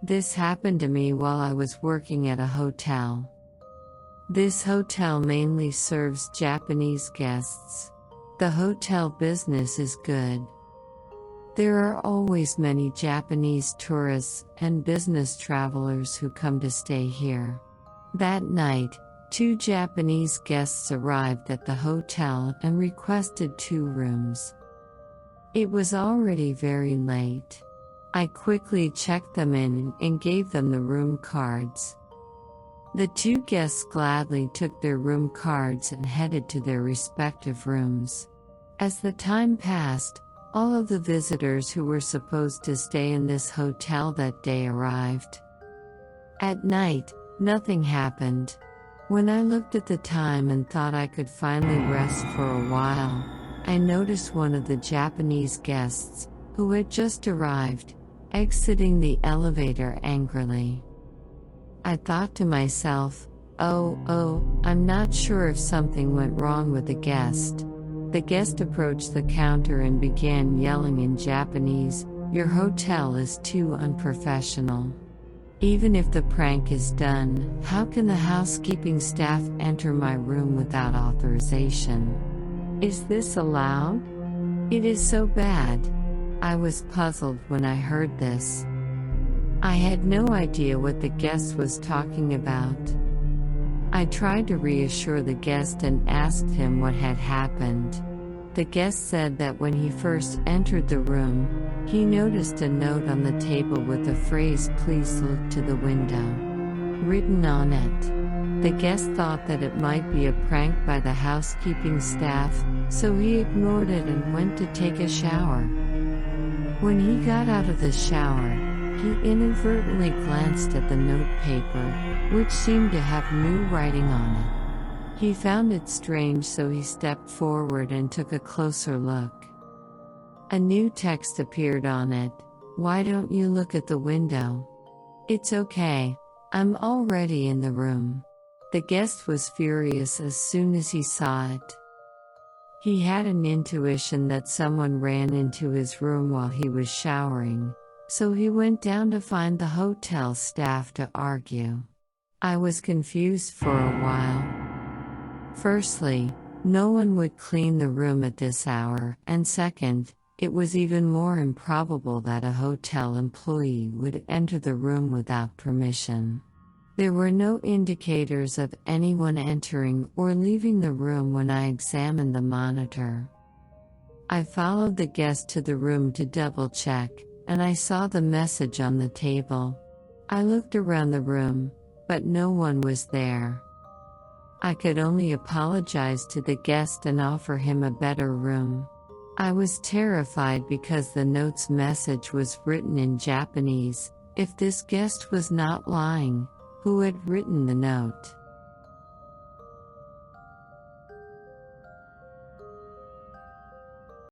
This happened to me while I was working at a hotel. This hotel mainly serves Japanese guests. The hotel business is good. There are always many Japanese tourists and business travelers who come to stay here. That night, 2 Japanese guests arrived at the hotel and requested 2 rooms. It was already very late. I quickly checked them in and gave them the room cards. The 2 guests gladly took their room cards and headed to their respective rooms. As the time passed, all of the visitors who were supposed to stay in this hotel that day arrived. At night, nothing happened. When I looked at the time and thought I could finally rest for a while, I noticed one of the Japanese guests, who had just arrived, exiting the elevator angrily. I thought to myself, I'm not sure if something went wrong with the guest. The guest approached the counter and began yelling in Japanese, "Your hotel is too unprofessional. Even if the prank is done, how can the housekeeping staff enter my room without authorization? Is this allowed? It is so bad." I was puzzled when I heard this. I had no idea what the guest was talking about. I tried to reassure the guest and asked him what had happened. The guest said that when he first entered the room, he noticed a note on the table with the phrase "Please look to the window" written on it. The guest thought that it might be a prank by the housekeeping staff, so he ignored it and went to take a shower. When he got out of the shower, he inadvertently glanced at the note paper, which seemed to have new writing on it. He found it strange, so he stepped forward and took a closer look. A new text appeared on it. "Why don't you look at the window? It's okay, I'm already in the room." The guest was furious as soon as he saw it. He had an intuition that someone ran into his room while he was showering, so he went down to find the hotel staff to argue. I was confused for a while. Firstly, no one would clean the room at this hour, and second, it was even more improbable that a hotel employee would enter the room without permission. There were no indicators of anyone entering or leaving the room when I examined the monitor. I followed the guest to the room to double-check, and I saw the message on the table. I looked around the room, but no one was there. I could only apologize to the guest and offer him a better room. I was terrified because the note's message was written in Japanese. If this guest was not lying, who had written the note?